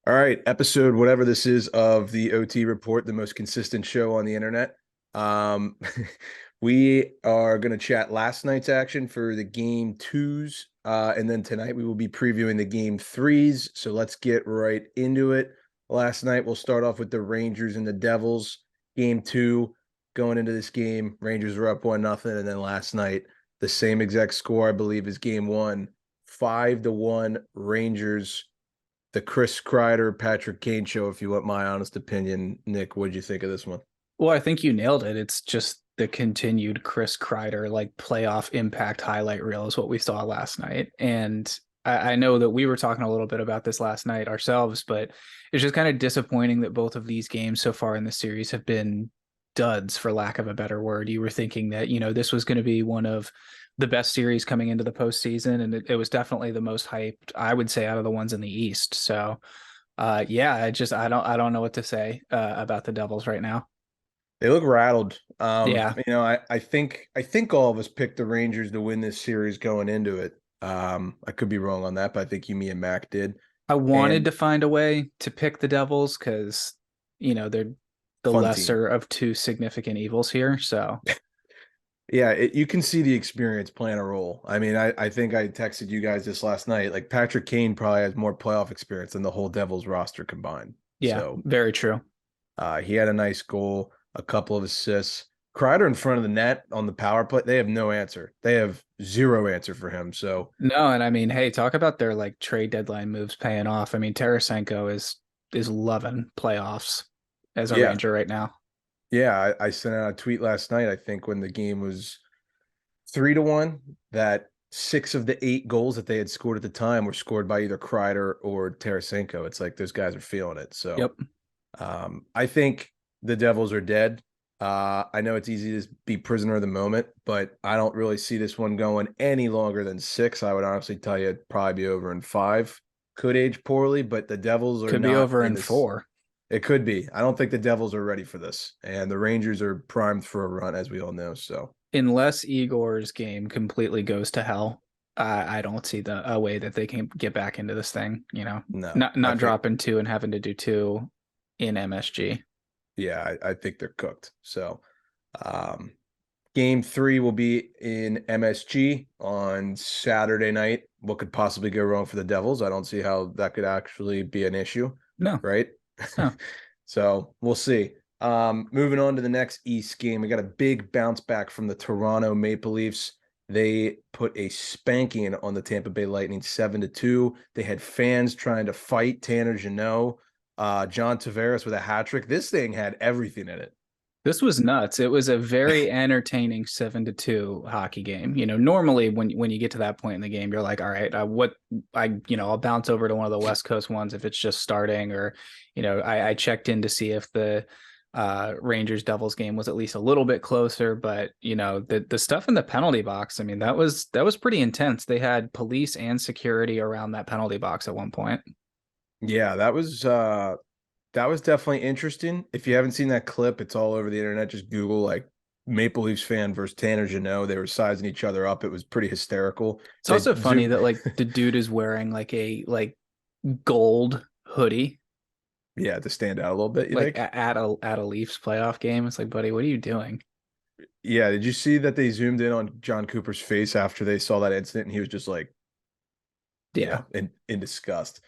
All right, episode whatever this is of the OT Report, the most consistent show on the internet. Um, we are going to chat last night's action for the game twos, and then tonight we will be previewing the game threes. So let's get right into it. Last night we'll start off with the Rangers and the Devils. Game two, going into this game, Rangers were up 1-0, and then last night the same exact score I believe as game one, 5-1 Rangers. The Chris Kreider, Patrick Kane show, if you want my honest opinion. Nick, what'd you think of this one? Well, I think you nailed it. It's just the continued Chris Kreider like playoff impact highlight reel is what we saw last night. And I know that we were talking a little bit about this last night ourselves, but it's just kind of disappointing that both of these games so far in the series have been duds, for lack of a better word. You were thinking that, this was going to be one of the best series coming into the postseason, and it was definitely the most hyped, I would say, out of the ones in the East. So, yeah, I don't know what to say about the Devils right now. They look rattled. Yeah, I think all of us picked the Rangers to win this series going into it. I could be wrong on that, but I think you, me, and Mac did. I wanted And to find a way to pick the Devils because, they're the fun team. lesser of two significant evils here. So, Yeah, you can see the experience playing a role. I mean, I think I texted you guys this last night. Like Patrick Kane probably has more playoff experience than the whole Devils roster combined. yeah, So very true. he had a nice goal, a couple of assists. Kreider in front of the net on the power play, they have no answer. They have zero answer for him. So No, and I mean, hey, talk about their like trade deadline moves paying off. I mean, Tarasenko is loving playoffs as a yeah, Ranger right now. yeah. I sent out a tweet last night, I think when the game was 3-1, that 6 of the 8 goals that they had scored at the time were scored by either Kreider or Tarasenko. It's like those guys are feeling it. So Yep. I think the Devils are dead. I know it's easy to be prisoner of the moment, but I don't really see this one going any longer than 6. I would honestly tell you it'd probably be over in 5. Could age poorly, but the Devils are Could be not over in in this. 4. It could be. I don't think the Devils are ready for this, and the Rangers are primed for a run, as we all know. So Unless Igor's game completely goes to hell, I don't see a way that they can get back into this thing. no, I Not think dropping two and having to do two in MSG. yeah, I think they're cooked. So um, game three will be in MSG on Saturday night. What could possibly go wrong for the Devils? I don't see how that could actually be an issue, No, right? no. So we'll see. Moving on to the next East game, we got a big bounce back from the Toronto Maple Leafs. They put a spanking on the Tampa Bay Lightning 7-2. They had fans trying to fight Tanner Jeannot, John Tavares with a hat trick. This thing had everything in it. This was nuts. It was a very entertaining 7-2 hockey game. Normally when you get to that point in the game, you're like, all right, I'll bounce over to one of the West Coast ones if it's just starting, or, I checked in to see if the Rangers Devils game was at least a little bit closer. But the stuff in the penalty box, I mean, that was pretty intense. They had police and security around that penalty box at one point. Yeah, that was definitely interesting. If you haven't seen that clip, it's all over the internet. Just Google like Maple Leafs fan versus Tanner Jeannot. They were sizing each other up. It was pretty hysterical. It's They also funny zoom, that like the dude is wearing like a gold hoodie yeah, to stand out a little bit. You like think? at a Leafs playoff game. It's like, buddy, what are you doing? Yeah. Did you see that they zoomed in on John Cooper's face after they saw that incident, and he was just like, Yeah. in disgust.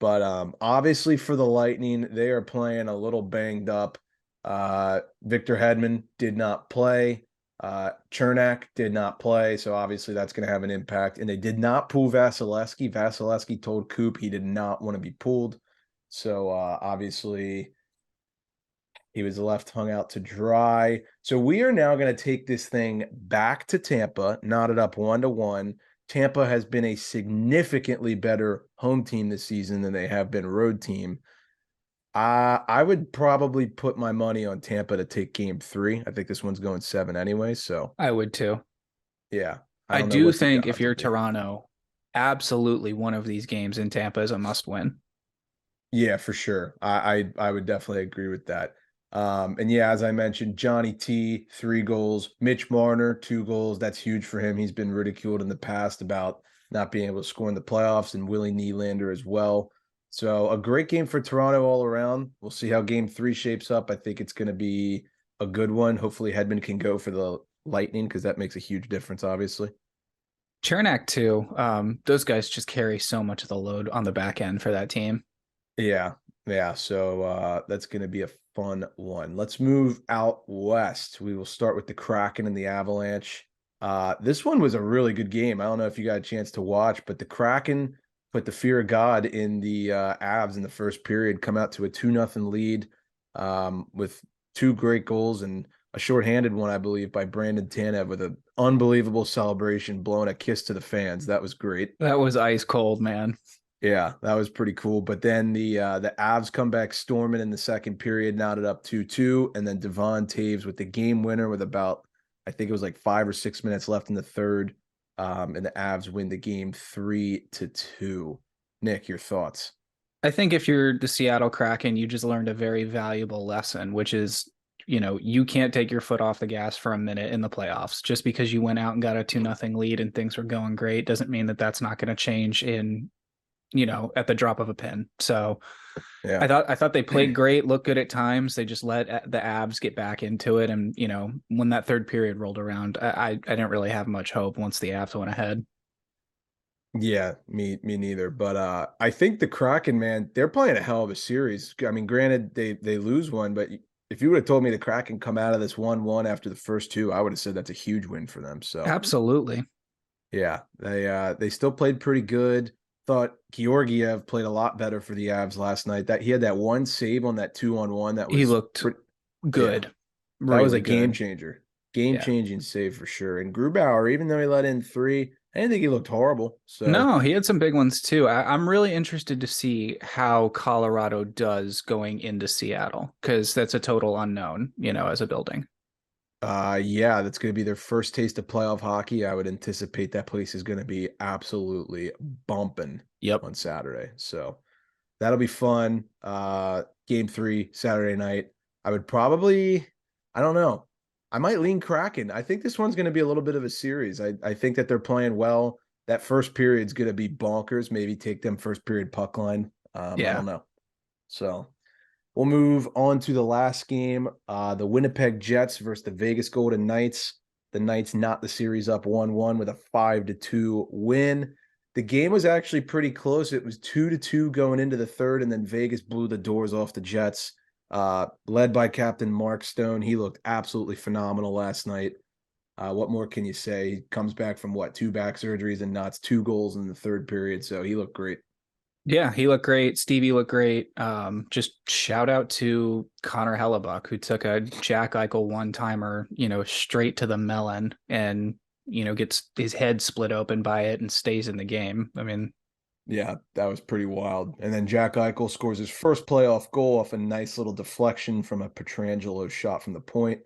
But obviously for the Lightning, they are playing a little banged up. Victor Hedman did not play. Chernak did not play, so obviously that's going to have an impact. And they did not pull Vasilevsky. Vasilevsky told Coop he did not want to be pulled. So obviously he was left hung out to dry. So we are now going to take this thing back to Tampa, knotted up 1-1. Tampa has been a significantly better home team this season than they have been road team. I would probably put my money on Tampa to take game three. I think this one's going 7 anyway. So I would too. yeah, I I don't know do what the think if odds will you're be. Toronto, absolutely one of these games in Tampa is a must win. Yeah, for sure. I would definitely agree with that. And yeah, as I mentioned, Johnny T, 3 goals, Mitch Marner, 2 goals. That's huge for him. He's been ridiculed in the past about not being able to score in the playoffs, and Willie Nylander as well. So a great game for Toronto all around. We'll see how game 3 shapes up. I think it's going to be a good one. Hopefully Hedman can go for the Lightning because that makes a huge difference, obviously. Chernak too. Those guys just carry so much of the load on the back end for that team. Yeah. Yeah. So that's going to be a fun one. Let's move out west. We will start with the Kraken and the Avalanche. This one was a really good game. I don't know if you got a chance to watch, but the Kraken put the fear of God in the Avs in the first period, come out to a 2-0 lead with two great goals and a shorthanded one, I believe, by Brandon Tanev with an unbelievable celebration, blowing a kiss to the fans. That was great. That was ice cold, man. Yeah, that was pretty cool. But then the Avs come back storming in the second period, knotted up 2-2, and then Devon Taves with the game winner with about, I think it was like 5 or 6 minutes left in the third, and the Avs win the game 3-2. Nick, your thoughts? I think if you're the Seattle Kraken, you just learned a very valuable lesson, which is, you can't take your foot off the gas for a minute in the playoffs. Just because you went out and got a 2-0 lead and things were going great doesn't mean that that's not going to change in, at the drop of a pin. So Yeah. I thought they played great, looked good at times. They just let the Avs get back into it. And, when that third period rolled around, I didn't really have much hope once the Avs went ahead. Yeah, me neither. But I think the Kraken, man, they're playing a hell of a series. I mean, granted, they lose one, but if you would have told me the Kraken come out of this 1-1 after the first two, I would have said that's a huge win for them. So Absolutely. yeah, they still played pretty good. Thought Georgiev played a lot better for the Avs last night. That he had that one save on that 2-on-1 that He was looked yeah, good, that was a really game good. changer. Game Yeah. changing save for sure. And Grubauer, even though he let in three, I didn't think he looked horrible. So No, he had some big ones too. I'm really interested to see how Colorado does going into Seattle because that's a total unknown, as a building. yeah, that's going to be their first taste of playoff hockey. I would anticipate that place is going to be absolutely bumping Yep. on Saturday. So that'll be fun. Game 3 Saturday night. I would probably, I don't know. I might lean Kraken. I think this one's going to be a little bit of a series. I think that they're playing well. That first period's going to be bonkers. Maybe take them first period puck line. I Yeah. don't know. So we'll move on to the last game. The Winnipeg Jets versus the Vegas Golden Knights. The Knights knot the series up 1-1 with a 5-2 win. The game was actually pretty close. It was 2-2 going into the third, and then Vegas blew the doors off the Jets. Led by Captain Mark Stone. He looked absolutely phenomenal last night. What more can you say? He comes back from what, two back surgeries and knots 2 goals in the third period. So he looked great. Yeah, he looked great. Stevie looked great. Just shout out to Connor Hellebuck, who took a Jack Eichel one timer, straight to the melon and, gets his head split open by it and stays in the game. I mean, Yeah, that was pretty wild. And then Jack Eichel scores his first playoff goal off a nice little deflection from a Petrangelo shot from the point.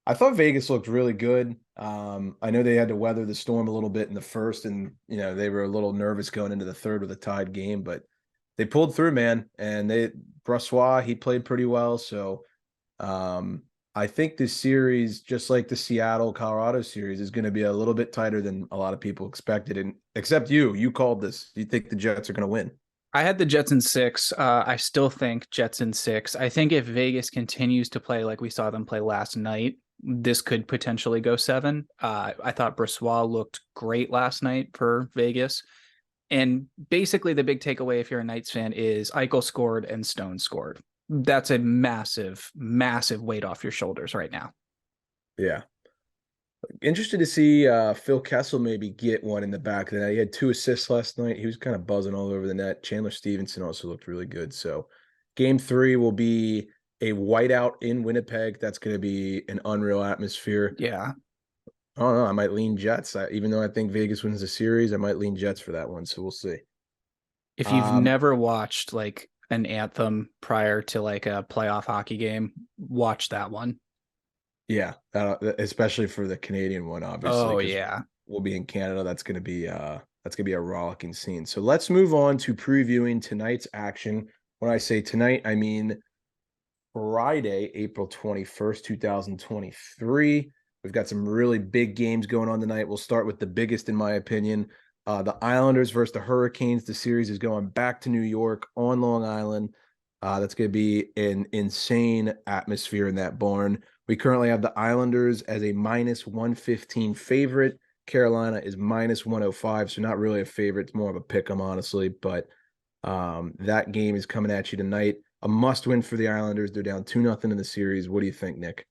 I thought Vegas looked really good. I know they had to weather the storm a little bit in the first, and they were a little nervous going into the third with a tied game, but they pulled through, man. And Brossoit, he played pretty well. So I think this series, just like the Seattle Colorado series, is going to be a little bit tighter than a lot of people expected. And except you called this. You think the Jets are going to win? I had the Jets in six. I still think Jets in six. I think if Vegas continues to play like we saw them play last night, this could potentially go seven. I thought Brossoit looked great last night for Vegas. And basically, the big takeaway, if you're a Knights fan, is Eichel scored and Stone scored. That's a massive, massive weight off your shoulders right now. Yeah. Interested to see Phil Kessel maybe get one in the back of the net. He had 2 assists last night. He was kind of buzzing all over the net. Chandler Stevenson also looked really good. So game 3 will be a whiteout in Winnipeg. That's going to be an unreal atmosphere. Yeah. I don't know. I might lean Jets. Even though I think Vegas wins the series, I might lean Jets for that one. So we'll see. If you've Um, never watched like an anthem prior to like a playoff hockey game, watch that one. yeah, especially for the Canadian one, obviously, Oh, because yeah. we'll be in Canada. That's gonna be a rollicking scene. So let's move on to previewing tonight's action. When I say tonight, I mean Friday, April 21st, 2023. We've got some really big games going on tonight. We'll start with the biggest, in my opinion, The Islanders versus the Hurricanes. The series is going back to New York on Long Island. That's going to be an insane atmosphere in that barn. We currently have the Islanders as a minus 115 favorite. Carolina is minus 105, so not really a favorite. It's more of a pick 'em, honestly. But that game is coming at you tonight. A must win for the Islanders. They're down 2-0 in the series. What do you think, Nick?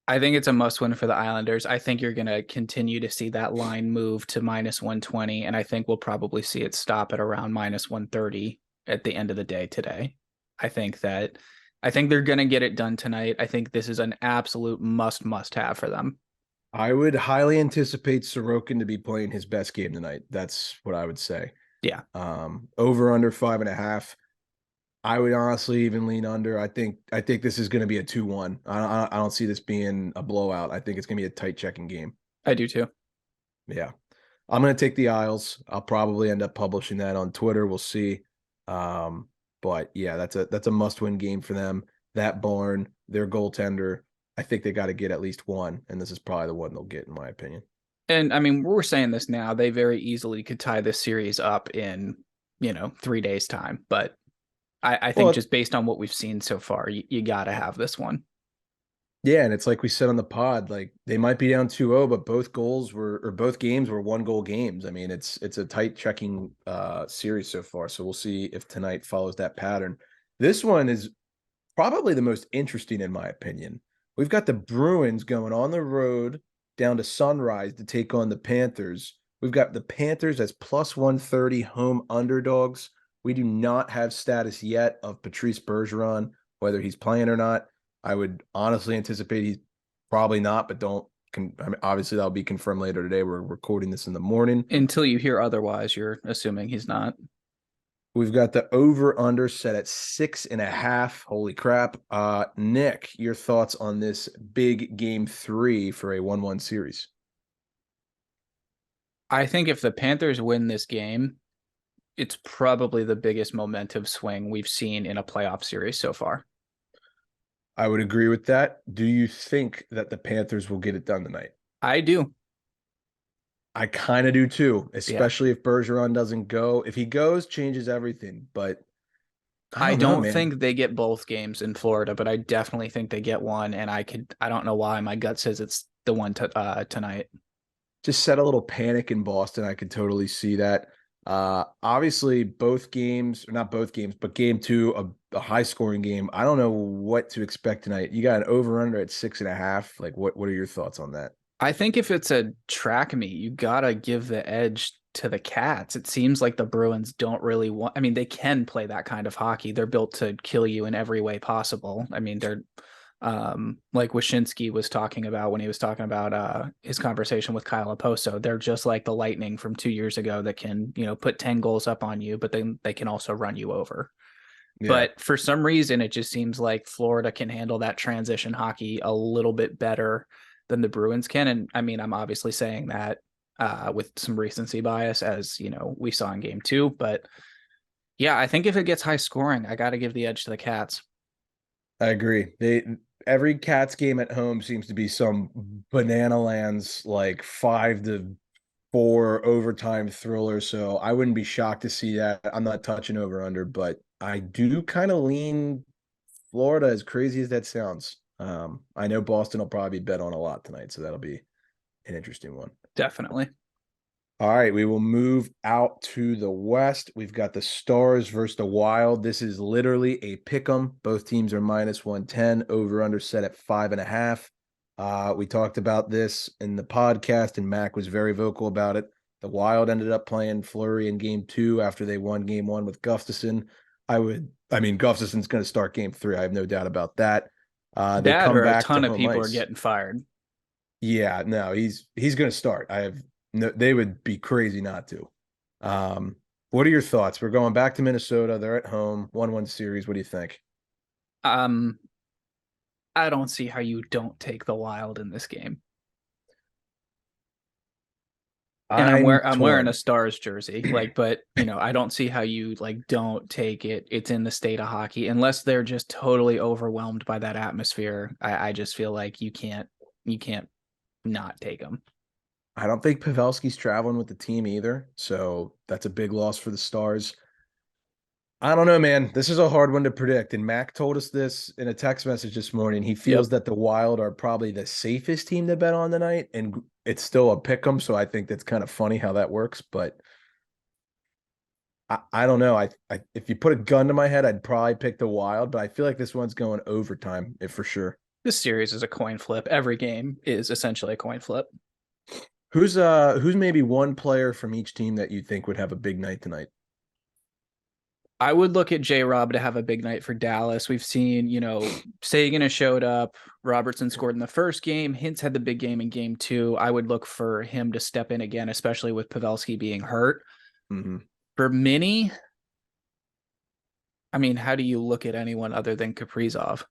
I think it's a must win for the Islanders. I think you're going to continue to see that line move to minus 120, and I think we'll probably see it stop at around minus 130 at the end of the day today. I think they're going to get it done tonight. I think this is an absolute must have for them. I would highly anticipate Sorokin to be playing his best game tonight. That's what I would say. Yeah. Over under 5.5. I would honestly even lean under. I think this is going to be a 2-1. I don't see this being a blowout. I think it's going to be a tight checking game. I do too. Yeah. I'm going to take the Isles. I'll probably end up publishing that on Twitter. We'll see. But yeah, that's a must-win game for them. That barn, their goaltender, I think they got to get at least one, and this is probably the one they'll get, in my opinion. And I mean, we're saying this now. They very easily could tie this series up in, 3 days' time. But I think just based on what we've seen so far, you got to have this one. Yeah, and it's like we said on the pod, like they might be down 2-0, but both games were 1-goal games. I mean, it's a tight checking series so far. So we'll see if tonight follows that pattern. This one is probably the most interesting in my opinion. We've got the Bruins going on the road down to Sunrise to take on the Panthers. We've got the Panthers as plus 130 home underdogs. We do not have status yet of Patrice Bergeron, whether he's playing or not. I would honestly anticipate he's probably not, but obviously that'll be confirmed later today. We're recording this in the morning. Until you hear otherwise, you're assuming he's not. We've got the over-under set at 6.5. Holy crap. Nick, your thoughts on this big game 3 for a 1-1 series? I think if the Panthers win this game, it's probably the biggest momentum swing we've seen in a playoff series so far. I would agree with that. Do you think that the Panthers will get it done tonight? I do. I kind of do too, especially if Bergeron doesn't go. If he goes, changes everything. But I don't think they get both games in Florida, but I definitely think they get one. And I don't know why my gut says it's the one tonight. Just set a little panic in Boston. I could totally see that. Obviously, both games, or not both games, but game 2, a high scoring game. I don't know what to expect tonight. You got an over under at 6.5. Like, what are your thoughts on that? I think if it's a track meet, you gotta give the edge to the Cats. It seems like the Bruins don't really want. I mean, they can play that kind of hockey. They're built to kill you in every way possible. I mean, they're like Wyshynski was talking about when he was talking about his conversation with Kyle Oposo. They're just like the Lightning from 2 years ago that can, put 10 goals up on you, but then they can also run you over. Yeah. But for some reason, it just seems like Florida can handle that transition hockey a little bit better than the Bruins can. And I mean, I'm obviously saying that with some recency bias, as we saw in game 2. But yeah, I think if it gets high scoring, I got to give the edge to the Cats. I agree. Every Cats game at home seems to be some banana lands, like 5-4 overtime thriller. So I wouldn't be shocked to see that. I'm not touching over under, but I do kind of lean Florida, as crazy as that sounds. I know Boston will probably bet on a lot tonight, so that'll be an interesting one. Definitely. All right, we will move out to the West. We've got the Stars versus the Wild. This is literally a pick 'em. Both teams are minus 110, over under set at 5.5. We talked about this in the podcast, and Mac was very vocal about it. The Wild ended up playing Fleury in game 2 after they won game 1 with Gustafsson. Gustafsson's going to start game 3. I have no doubt about that. They come back. A ton of people are getting fired. Yeah, no, he's going to start. No, they would be crazy not to. What are your thoughts? We're going back to Minnesota. They're at home, 1-1 series. What do you think? I don't see how you don't take the Wild in this game. And I'm wearing a Stars jersey, but I don't see how you don't take it. It's in the state of hockey, unless they're just totally overwhelmed by that atmosphere. I just feel like you can't not take them. I don't think Pavelski's traveling with the team either, so that's a big loss for the Stars. I don't know, man. This is a hard one to predict. And Mac told us this in a text message this morning. He Yep. feels that the Wild are probably the safest team to bet on tonight, and it's still a pick 'em. So I think that's kind of funny how that works. But I don't know. I if you put a gun to my head, I'd probably pick the Wild. But I feel like this one's going overtime, if for sure. This series is a coin flip. Every game is essentially a coin flip. Who's maybe one player from each team that you think would have a big night tonight? I would look at J Rob to have a big night for Dallas. We've seen, Sagan has showed up. Robertson scored in the first game. Hintz had the big game in game two. I would look for him to step in again, especially with Pavelski being hurt. Mm-hmm. For Mini, I mean, how do you look at anyone other than Kaprizov?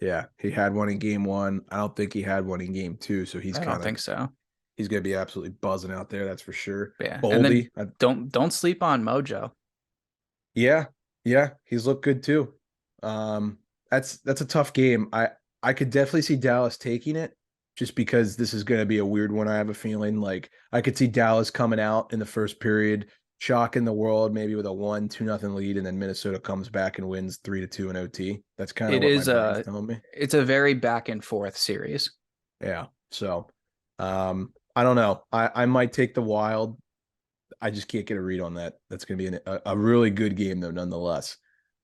Yeah, he had one in game one. I don't think he had one in game two, so I don't think so. he's gonna be absolutely buzzing out there, that's for sure. Yeah. And then Boldy, don't sleep on Mojo. yeah, yeah, he's looked good too. That's a tough game. I could definitely see Dallas taking it just because this is gonna be a weird one. I have a feeling like I could see Dallas coming out in the first period, shocking the world, maybe with a 1-2-0 lead, and then Minnesota comes back and wins 3-2 in OT. That's kind of It what my is brain's a telling me. it's a very back and forth series. Yeah. So I don't know. I might take the Wild. I just can't get a read on that. That's going to be a really good game, though, nonetheless.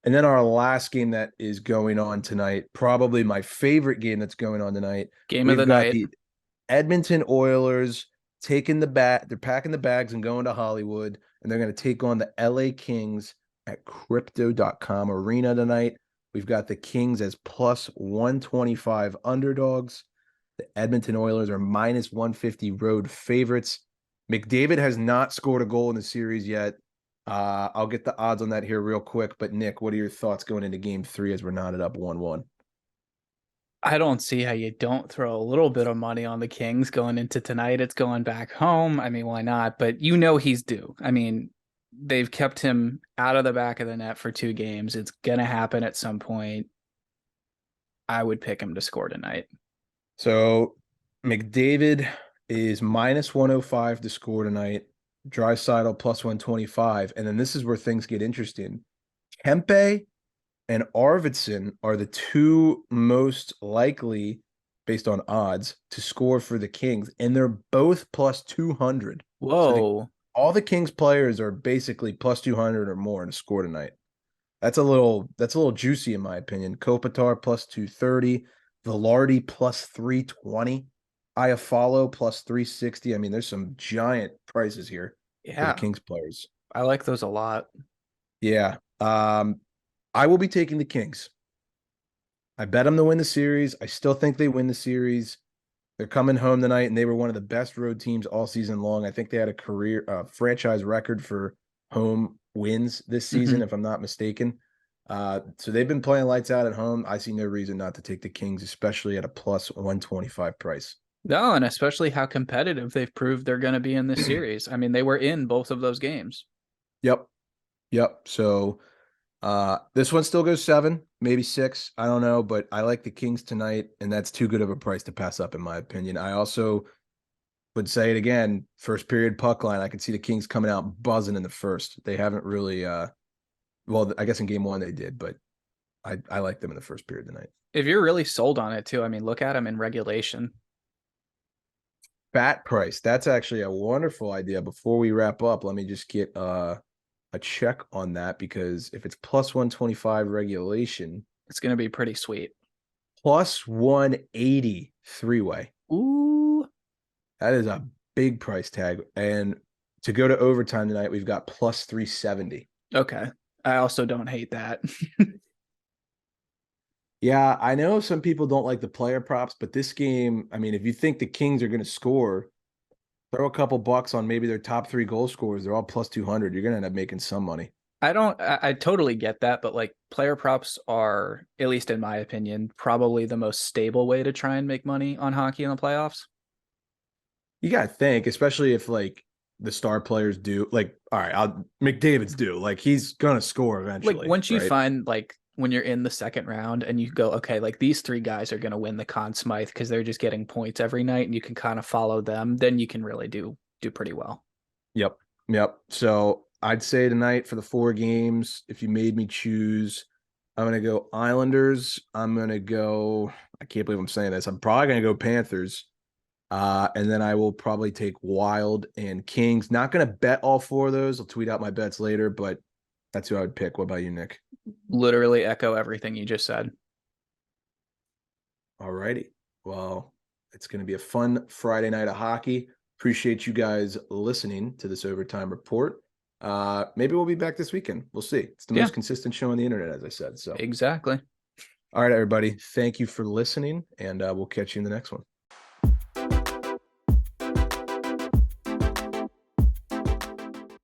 And then our last game that is going on tonight, probably my favorite game that's going on tonight. Game of We've the got night. the Edmonton Oilers taking the bat. They're packing the bags and going to Hollywood, and they're going to take on the LA Kings at crypto.com arena tonight. We've got the Kings as plus 125 underdogs. The Edmonton Oilers are minus 150 road favorites. McDavid has not scored a goal in the series yet. I'll get the odds on that here real quick. But Nick, what are your thoughts going into game three as we're knotted up 1-1? I don't see how you don't throw a little bit of money on the Kings going into tonight. It's going back home. I mean, why not? But he's due. I mean, they've kept him out of the back of the net for 2 games. It's going to happen at some point. I would pick him to score tonight. So McDavid is minus 105 to score tonight. Draisaitl plus 125. And then this is where things get interesting. Kempe and Arvidsson are the two most likely, based on odds, to score for the Kings, and they're both plus 200. Whoa. All the Kings players are basically plus 200 or more to score tonight. That's a little juicy in my opinion. Kopitar plus 230, Velarde plus 320, Iafallo plus 360. I mean, there's some giant prices here for the Yeah. Kings players. I like those a lot. Yeah. I will be taking the Kings. I bet them to win the series. I still think they win the series. They're coming home tonight, and they were one of the best road teams all season long. I think they had a career franchise record for home wins this season, if I'm not mistaken. So they've been playing lights out at home. I see no reason not to take the Kings, especially at a plus 125 price. No, and especially how competitive they've proved they're going to be in this series. I mean, they were in both of those games. Yep. Yep. So this one still goes 7, maybe 6. I don't know, but I like the Kings tonight, and that's too good of a price to pass up, in my opinion. I also would say it again, first period puck line. I could see the Kings coming out buzzing in the first. They haven't really well, I guess in game one they did, but I like them in the first period tonight. If you're really sold on it too, I mean, look at them in regulation. Fat price. That's actually a wonderful idea. Before we wrap up, let me just get a check on that, because if it's plus 125 regulation, It's going to be pretty sweet. plus 180 three-way. Ooh. That is a big price tag. And to go to overtime tonight, we've got plus 370. Okay. I also don't hate that. Yeah, I know some people don't like the player props, but this game, I mean, if you think the Kings are going to score, throw a couple bucks on maybe their top 3 goal scorers. They're all plus 200. You're going to end up making some money. I totally get that, but like player props are, at least in my opinion, probably the most stable way to try and make money on hockey in the playoffs. You got to think, especially if like the star players do, like, all right, McDavid's due. Like he's going to score Like eventually, right? when you're in the second round and you go, okay, like these three guys are going to win the Conn Smythe because they're just getting points every night, and you can kind of follow them, then you can really do pretty well. Yep. Yep. So I'd say tonight for the 4 games, if you made me choose, I'm going to go Islanders. I'm going to go, I can't believe I'm saying this. I'm probably going to go Panthers. And then I will probably take Wild and Kings. Not going to bet all 4 of those. I'll tweet out my bets later, but that's who I would pick. What about you, Nick? Literally echo everything you just said. All righty. Well, it's going to be a fun Friday night of hockey. Appreciate you guys listening to this overtime report. Maybe we'll be back this weekend. We'll see. It's the Yeah, most consistent show on the internet, as I said. So, exactly. all right, everybody. Thank you for listening, and we'll catch you in the next one.